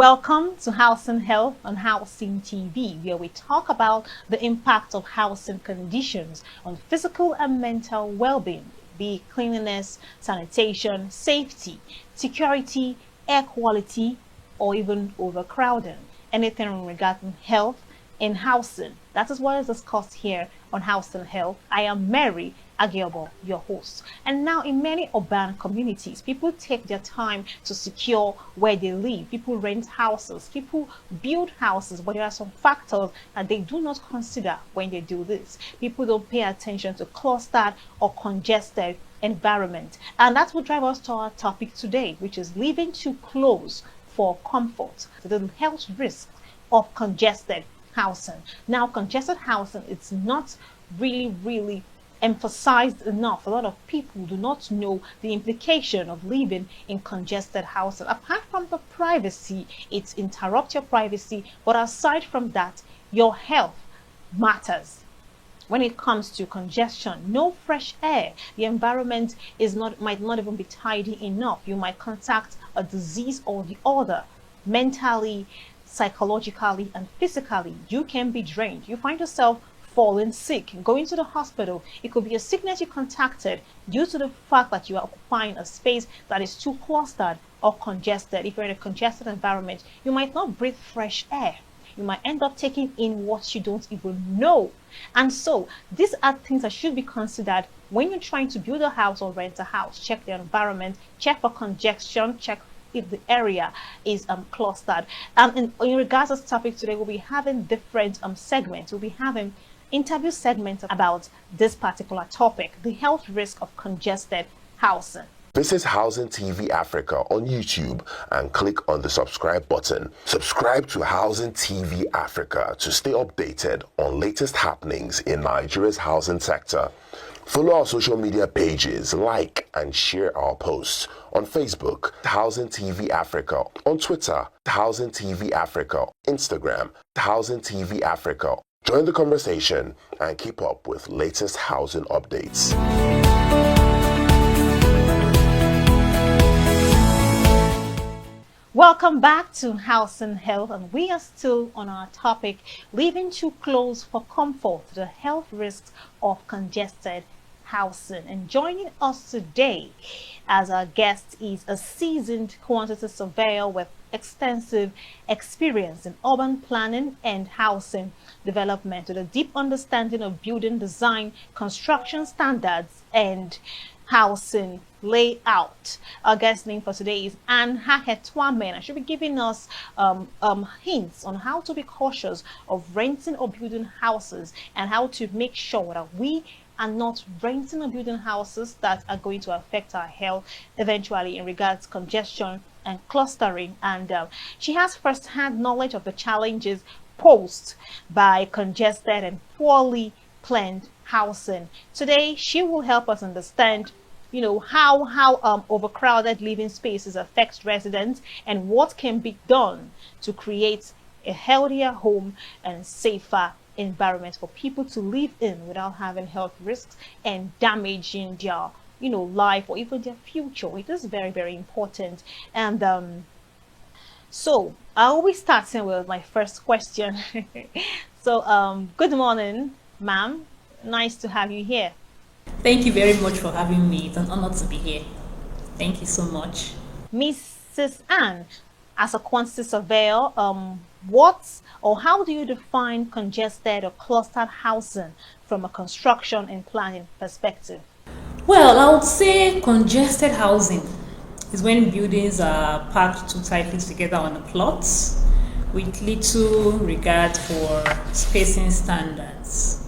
Welcome to Housing Health on Housing TV, where we talk about the impact of housing conditions on physical and mental well-being, be it cleanliness, sanitation, safety, security, air quality, or even overcrowding. Anything regarding health in housing. That is what is discussed here on Housing Health. I am Mary Agiobo, your host. And now in many urban communities, people take their time to secure where they live. People rent houses, people build houses, but there are some factors that they do not consider when they do this. People don't pay attention to clustered or congested environment. And that will drive us to our topic today, which is living too close for comfort, the health risks of congested housing. Now, congested housing, it's not really emphasized enough. A lot of people do not know the implication of living in congested housing. Apart from the privacy, it interrupts your privacy, but aside from that, your health matters. When it comes to congestion, no fresh air, the environment might not even be tidy enough. You might contact a disease or the other. Mentally, psychologically, and physically, you can be drained. You find yourself falling sick, going to the hospital. It could be a sickness you contacted due to the fact that you are occupying a space that is too clustered or congested. If you're in a congested environment, you might not breathe fresh air. You might end up taking in what you don't even know. And so these are things that should be considered when you're trying to build a house or rent a house. Check the environment, check for congestion, check if the area is clustered. In regards to this topic today, we'll be having different segments. We'll be having interview segments about this particular topic, the health risk of congested housing. Visit Housing TV Africa on YouTube and click on the subscribe button. Subscribe to Housing TV Africa to stay updated on latest happenings in Nigeria's housing sector. Follow our social media pages, like and share our posts on Facebook, Housing TV Africa, on Twitter, Housing TV Africa, Instagram, Housing TV Africa. Join the conversation and keep up with latest housing updates. Welcome back to Housing Health, and we are still on our topic, living too close for comfort, the health risks of congested housing. And joining us today as our guest is a seasoned quantity surveyor with extensive experience in urban planning and housing development, with a deep understanding of building design, construction standards, and housing layout. Our guest name for today is Anne Hahetwamen. She'll be giving us hints on how to be cautious of renting or building houses and how to make sure that we are not renting or building houses that are going to affect our health eventually in regards to congestion and clustering. And she has first-hand knowledge of the challenges posed by congested and poorly planned housing. Today, she will help us understand how overcrowded living spaces affect residents and what can be done to create a healthier home and safer environment for people to live in without having health risks and damaging their life or even their future. It is very important. And so I'll be starting with my first question. So good morning, ma'am. Nice to have you here. Thank you very much for having me. It's an honor to be here. Thank you so much. Mrs. Anne, as a quantity surveyor, what or how do you define congested or clustered housing from a construction and planning perspective? Well, I would say congested housing is when buildings are packed too tightly together on a plot with little regard for spacing standards.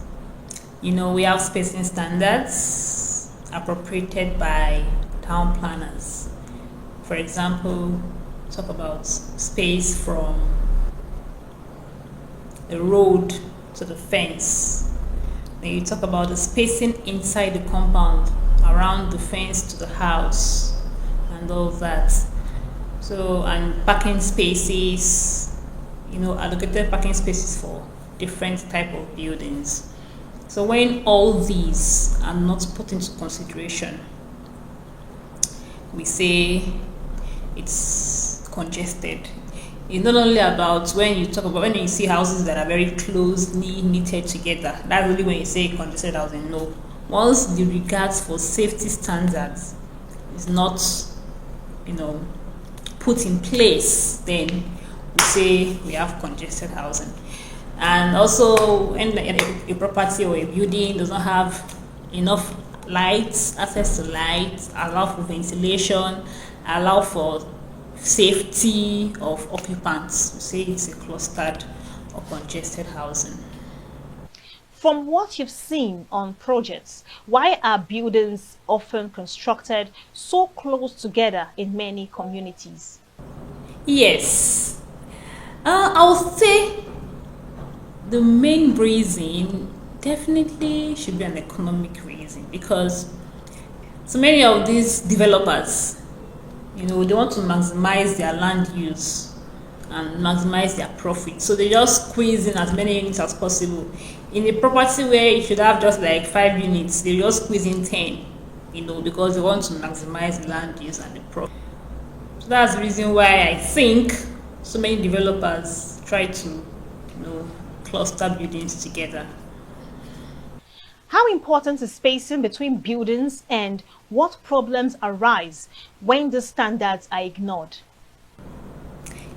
We have spacing standards appropriated by town planners. For example, talk about space from the road to the fence. Then you talk about the spacing inside the compound, around the fence to the house, and all that. So, and parking spaces, allocated parking spaces for different type of buildings. So when all these are not put into consideration, we say it's congested. It's not only about when you see houses that are very closely knitted together. That's really when you say congested housing. No, once the regards for safety standards is not, you know, put in place, then we say we have congested housing. And also, when a property or a building does not have enough lights, access to lights, allow for ventilation, allow for safety of occupants, we say it's a clustered or congested housing. From what you've seen on projects, why are buildings often constructed so close together in many communities? Yes, I would say the main reason definitely should be an economic reason, because so many of these developers, they want to maximize their land use and maximize their profit. So they just squeeze in as many units as possible. In a property where you should have just like 5 units, they just squeeze in 10, because they want to maximize the land use and the profit. So that's the reason why I think so many developers try to, cluster buildings together. How important is spacing between buildings, and what problems arise when the standards are ignored?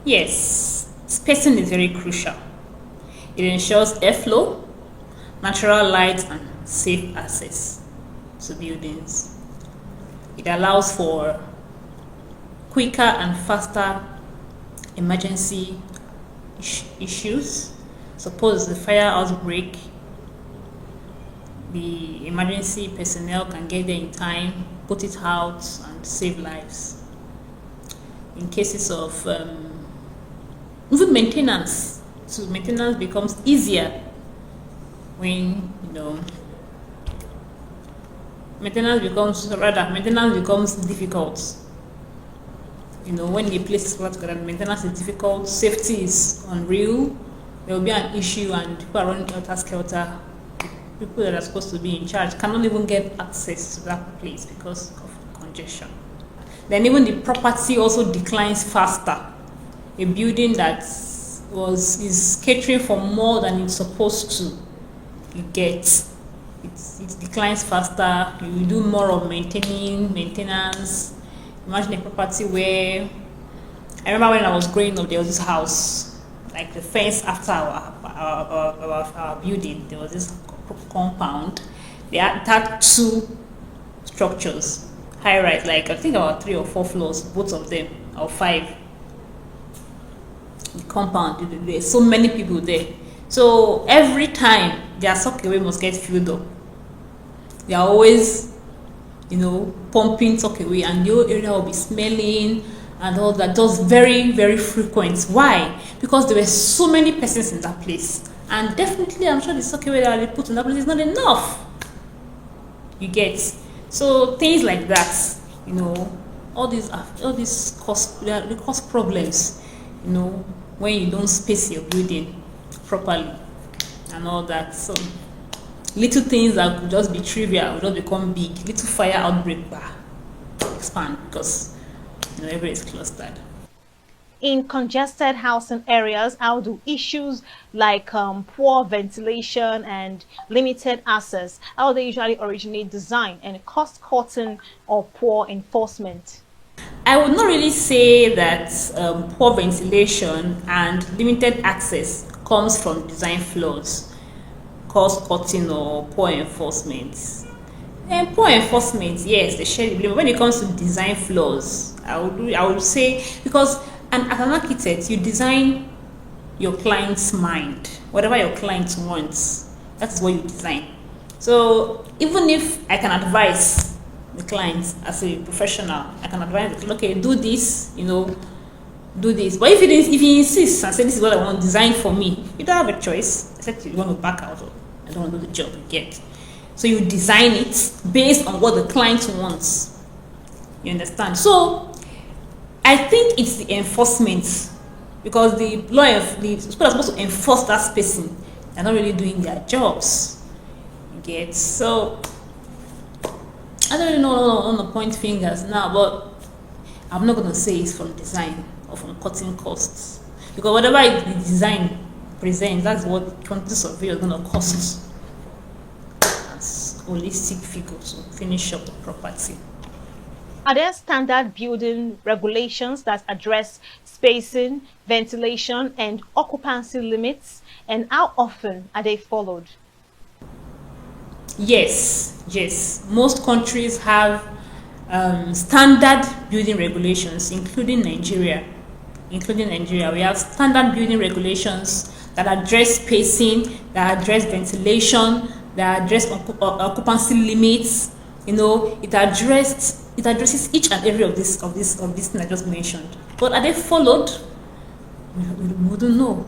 Yes, spacing is very crucial. It ensures airflow, natural light, and safe access to buildings. It allows for quicker and faster emergency issues. Suppose the fire outbreak, the emergency personnel can get there in time, put it out, and save lives. In cases of even maintenance, so maintenance becomes easier when maintenance becomes difficult. When the place is flat together, maintenance is difficult, safety is unreal, there will be an issue, and people are running helter-skelter. People that are supposed to be in charge cannot even get access to that place because of congestion. Then even the property also declines faster. A building that is catering for more than it's supposed to, it declines faster. You do more of maintenance. Imagine a property where, I remember when I was growing up, there was this house, like the fence after our building, there was this compound. They had 2 structures, high rise, like I think about 3 or 4 floors, both of them, or 5. The compound, there's so many people there. So every time their sockaway must get filled up. They are always, pumping sockaway, and the whole area will be smelling and all that. Just very, very frequent. Why? Because there were so many persons in that place. And definitely, I'm sure the sockaway that they put in that place is not enough. You get. So things like that, all these cause problems, when you don't space your building properly and all that. So little things that could just be trivial will just become big. Little fire outbreak, expand because everywhere is clustered. In congested housing areas, how do issues like poor ventilation and limited access, how they usually originate design and cost-cutting or poor enforcement? I would not really say that poor ventilation and limited access comes from design flaws, cost-cutting or poor enforcement. And poor enforcement, yes, they share the blame. When it comes to design flaws, I would say, because as an architect, you design your client's mind. Whatever your client wants, that is what you design. So even if I can advise the client as a professional, I can advise them, okay, do this, do this. But if he insists and say this is what I want, design for me, you don't have a choice except you want to back out or I don't want to do the job you get. So you design it based on what the client wants. You understand? So I think it's the enforcement, because the people are supposed to enforce that spacing. They're not really doing their jobs. You get? So I don't really know, on the point fingers now, but I'm not going to say it's from design or from cutting costs. because whatever the design presents, that's what quantity survey is going to cost as holistic figure to finish up the property. Are there standard building regulations that address spacing, ventilation, and occupancy limits? And how often are they followed? Yes. Most countries have standard building regulations, including Nigeria. We have standard building regulations that address spacing, that address ventilation, that address occupancy limits. It addresses each and every of this thing I just mentioned. But are they followed? We wouldn't know.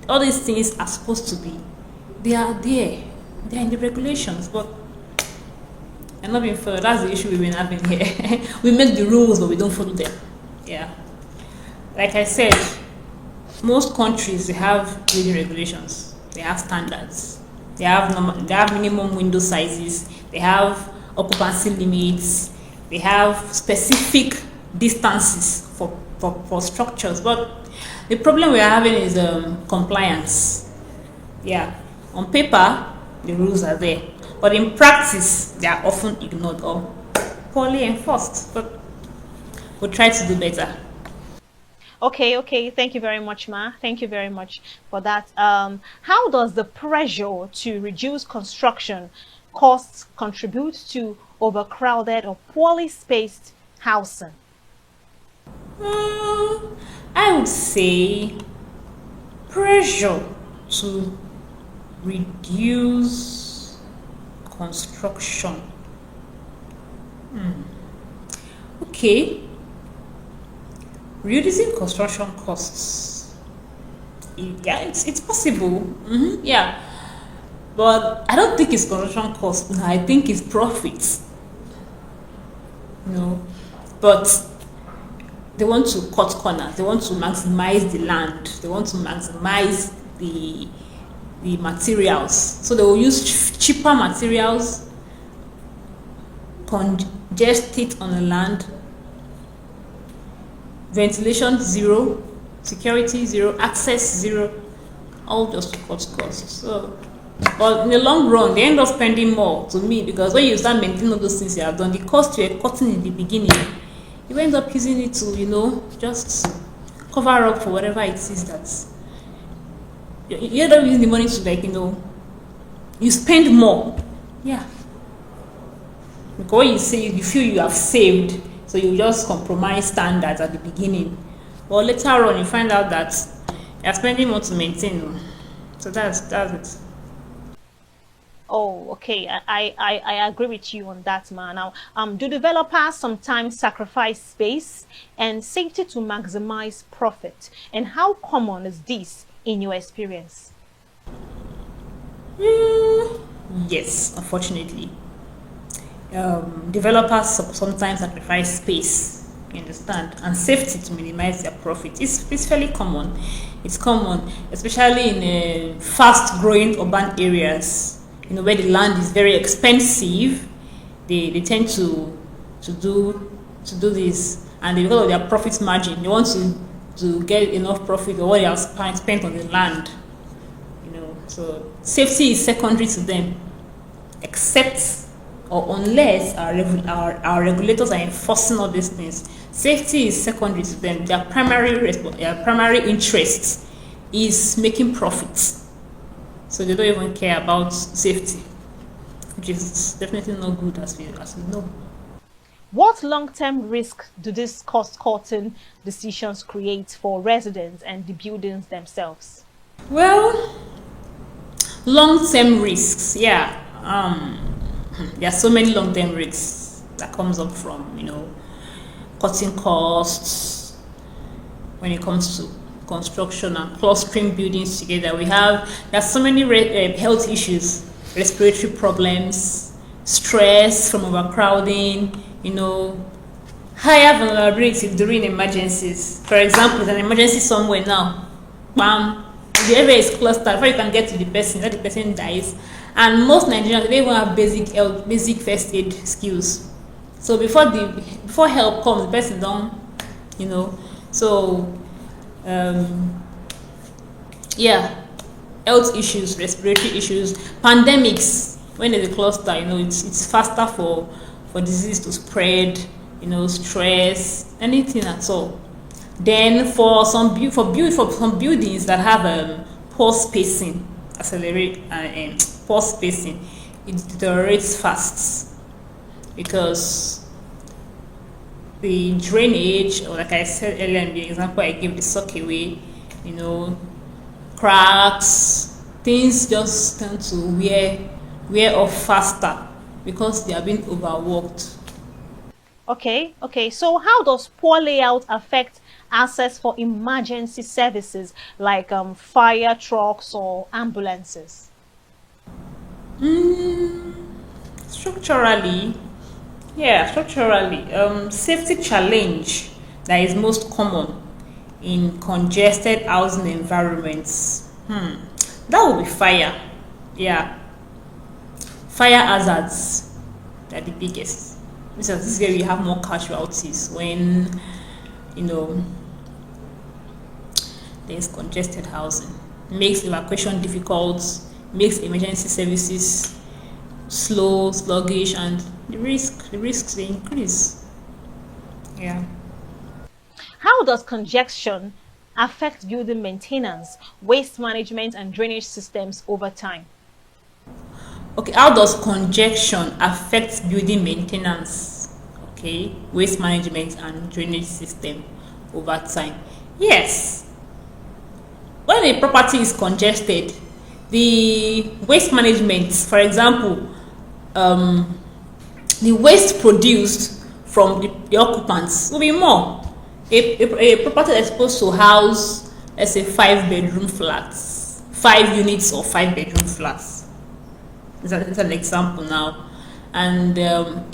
All these things are supposed to be. They are there. They are in the regulations, but they're not being followed. That's the issue we've been having here. We make the rules, but we don't follow them. Yeah. Like I said, most countries, they have building regulations. They have standards. They have minimum window sizes. They have occupancy limits. They have specific distances for structures. But the problem we are having is compliance. Yeah. On paper, the rules are there. But in practice, they are often ignored or poorly enforced. But we'll try to do better. Okay. Thank you very much, Ma. Thank you very much for that. How does the pressure to reduce construction costs contribute to overcrowded or poorly spaced housing? I would say pressure to reduce construction. Okay. Reducing construction costs. Yeah, it's possible. Yeah. But I don't think it's construction costs. No, I think it's profits. But they want to cut corners. They want to maximize the land. They want to maximize the materials. So they will use cheaper materials, congest it on the land. Ventilation 0, security 0, access 0, all just to cut costs. So, but in the long run, they end up spending more to me, because when you start maintaining all those things you have done, the cost you are cutting in the beginning, you end up using it to, just cover up for whatever it is that you end up using the money to, you spend more. Yeah. Because when you say you feel you have saved, so you just compromise standards at the beginning, but later on you find out that you're spending more to maintain. So that's it. Oh, okay. I agree with you on that, man. Now, do developers sometimes sacrifice space and safety to maximize profit? And how common is this in your experience? Yes, unfortunately. Developers sometimes sacrifice space, you understand, and safety to minimize their profit. It's fairly common. It's common, especially in fast-growing urban areas, where the land is very expensive. They tend to do this, and because of their profit margin, they want to get enough profit for what they have spent on the land. So safety is secondary to them, except or unless our regulators are enforcing all these things. Safety is secondary to them. Their primary interest is making profits, so they don't even care about safety, which is definitely not good, as we know. What long-term risk do these cost-cutting decisions create for residents and the buildings themselves? Well, long-term risks, yeah. There are so many long-term risks that comes up from, cutting costs when it comes to construction and clustering buildings together. There are so many health issues, respiratory problems, stress from overcrowding, higher vulnerability during emergencies. For example, there's an emergency somewhere now, bam, the area is clustered. Before you can get to the person, that the person dies. And most Nigerians, they don't have basic first aid skills. So before help comes, the person don't, So Um, yeah, health issues, respiratory issues, pandemics. When there's a cluster, it's faster for disease to spread. Stress, anything at all. Then for some buildings that have poor spacing, accelerate and poor spacing, it deteriorates fast because the drainage, or like I said earlier in the example I gave, the sock away, cracks, things just tend to wear off faster because they are being overworked. Okay. So how does poor layout affect access for emergency services like fire trucks or ambulances? Structurally, yeah, structurally, safety challenge that is most common in congested housing environments. That would be fire. Yeah, fire hazards are the biggest. This is where we have more casualties when you know there's congested housing. Makes evacuation difficult, makes emergency services slow, sluggish, and the risks they increase. Yeah. How does congestion affect building maintenance, waste management, and drainage systems over time? Okay, how does congestion affect building maintenance? Okay, waste management and drainage system over time. Yes, when a property is congested, the waste management, for example, the waste produced from the occupants will be more. A property that's supposed to house, let's say, 5 bedroom flats, 5 units or 5 bedroom flats. It's an example now. And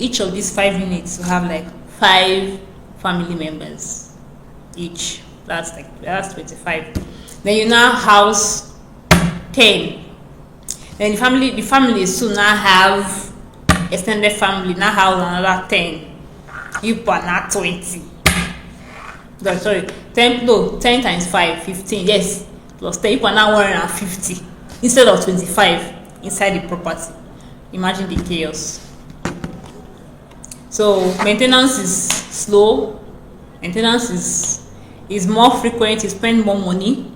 each of these 5 units will have like 5 family members each. That's 25. Then you now house 10. Then the family soon now have extended family, now house another 10. You put now 20. No, sorry, 10, no, 10 times 5, 15, yes, plus 10, you put now 150 instead of 25 inside the property. Imagine the chaos. So maintenance is slow, maintenance is more frequent, you spend more money,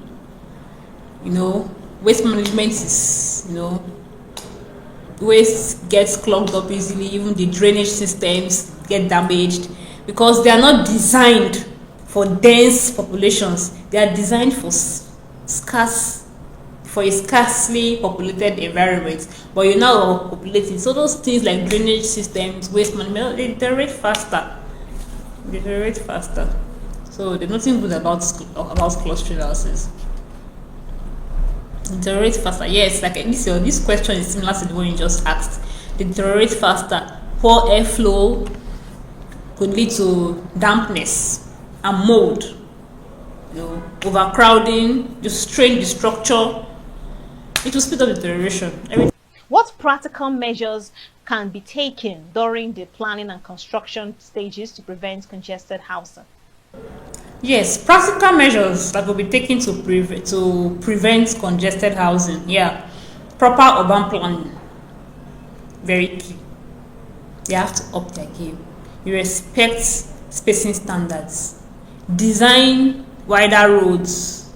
waste management is, waste gets clogged up easily, even the drainage systems get damaged because they are not designed for dense populations. They are designed for a scarcely populated environment, but you now overpopulating. So those things like drainage systems, waste management, they deteriorate faster. So there's nothing good about clustering houses. Deteriorate faster. Yes, like this question is similar to the one you just asked. They deteriorate faster. Poor airflow could lead to dampness and mold. Overcrowding, you strain the structure. It will speed up deterioration. What practical measures can be taken during the planning and construction stages to prevent congested housing? Yes, practical measures that will be taken to prevent congested housing. Yeah, proper urban planning, very key. They have to up their game. You respect spacing standards, design wider roads,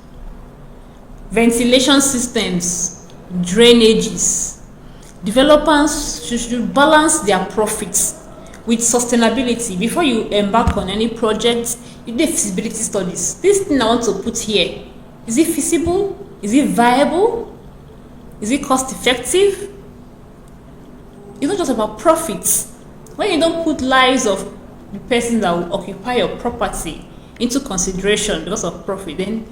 ventilation systems, drainages. Developers should balance their profits with sustainability. Before you embark on any project, you do feasibility studies. This thing I want to put here, is it feasible? Is it viable? Is it cost effective? It's not just about profits. When you don't put lives of the person that will occupy your property into consideration because of profit, then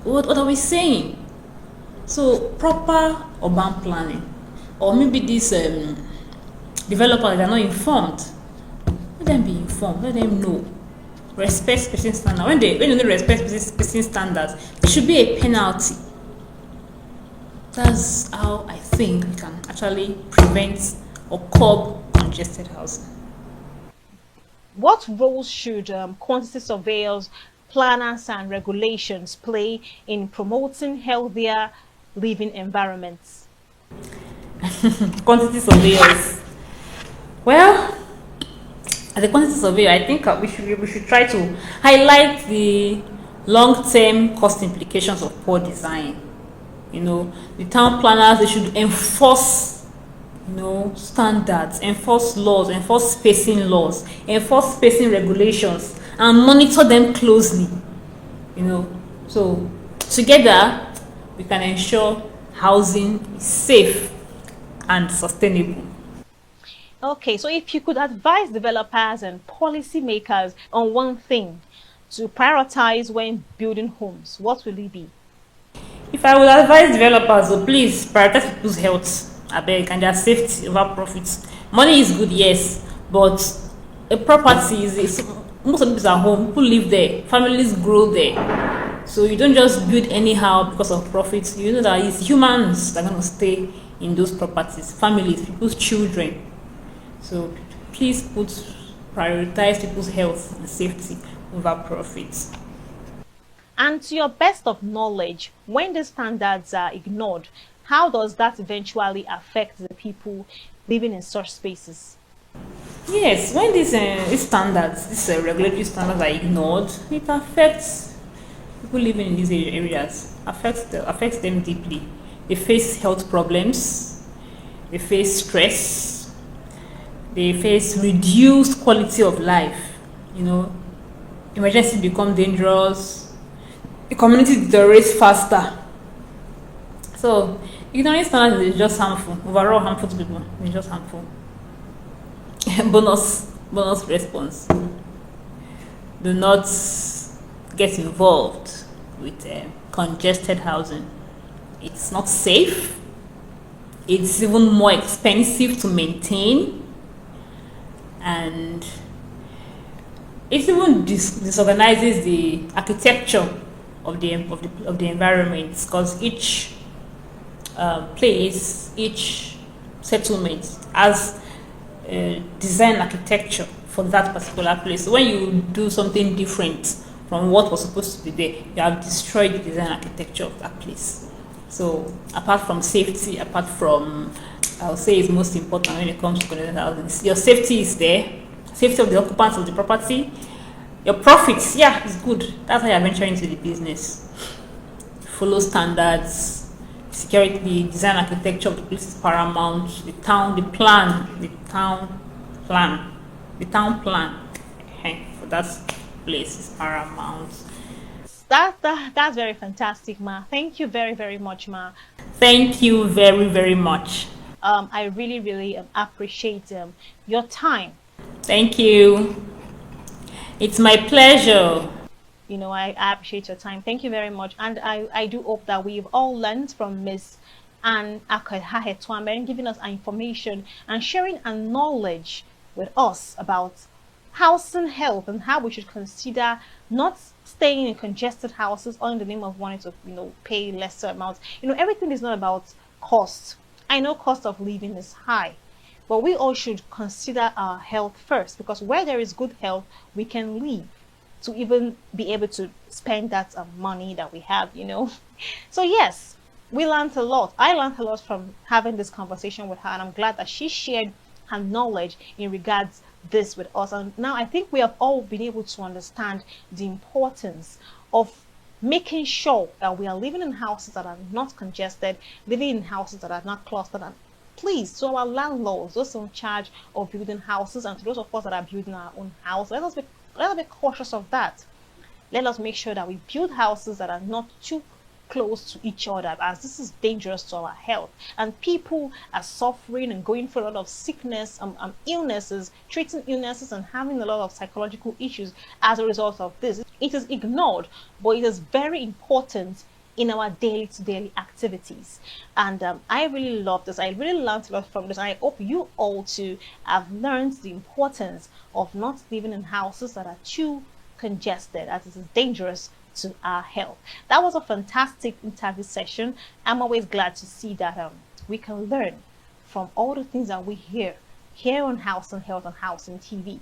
what are we saying? So proper urban planning, or maybe these developers that are not informed, let them be informed, let them know. Respect spacing standards. When you don't respect spacing standards, there should be a penalty. That's how I think we can actually prevent or curb congested housing. What roles should quantity surveyors planners and regulations play in promoting healthier living environments? Quantity surveyors. Well, as a quantity surveyor, I think we should try to highlight the long-term cost implications of poor design. The town planners, they should enforce, standards, enforce laws, enforce spacing regulations, and monitor them closely. So together we can ensure housing is safe and sustainable. Okay, so if you could advise developers and policymakers on one thing to prioritize when building homes, what will it be? If I would advise developers, so please prioritize people's health, I beg, and their safety over profits. Money is good, yes, but a property is most of people are home, people live there, families grow there. So you don't just build anyhow because of profits. You know that it's humans that are going to stay in those properties, families, people's children. So please prioritize people's health and safety over profits. And to your best of knowledge, when the standards are ignored, how does that eventually affect the people living in such spaces? Yes, when these standards, these regulatory standards are ignored, it affects people living in these areas. Affects them deeply. They face health problems. They face stress. They face reduced quality of life. Emergencies become dangerous. The community deteriorates faster. So ignoring standards is just harmful. Overall harmful to people. It's just harmful. bonus response. Do not get involved with congested housing. It's not safe. It's even more expensive to maintain, and it even disorganizes the architecture of the environment, because each place, each settlement has design architecture for that particular place. So when you do something different from what was supposed to be there, you have destroyed the design architecture of that place. So apart from safety, apart from, I'll say, is most important when it comes to congested housing, your safety is there, safety of the occupants of the property, your profits, yeah, is good. That's how you're venturing into the business. Follow standards, security, the design architecture of the place is paramount. The town plan for that place is paramount. That's very fantastic, Ma. Thank you very, very much, Ma. Thank you very, very much. I really, really appreciate your time. Thank you. It's my pleasure. I appreciate your time. Thank you very much. And I do hope that we've all learned from Miss Anne Akahetwame, giving us information and sharing a knowledge with us about housing health and how we should consider not staying in congested houses all in the name of wanting to, pay lesser amounts. Everything is not about cost. I know cost of living is high, but we all should consider our health first, because where there is good health, we can live to even be able to spend that money that we have. So yes, we learned a lot. I learned a lot from having this conversation with her, and I'm glad that she shared her knowledge in regards this with us. And now I think we have all been able to understand the importance of making sure that we are living in houses that are not congested, living in houses that are not clustered. And please, to our landlords, those in charge of building houses, and to those of us that are building our own house, let us be cautious of that. Let us make sure that we build houses that are not too close to each other, as this is dangerous to our health, and people are suffering and going through a lot of sickness, illnesses, treating illnesses, and having a lot of psychological issues as a result of this. It is ignored, but it is very important in our daily activities. And I really love this. I really learned a lot from this. I hope you all too have learned the importance of not living in houses that are too congested, as it is dangerous to our health. That was a fantastic interview session. I'm always glad to see that we can learn from all the things that we hear here on House and Health and House and TV.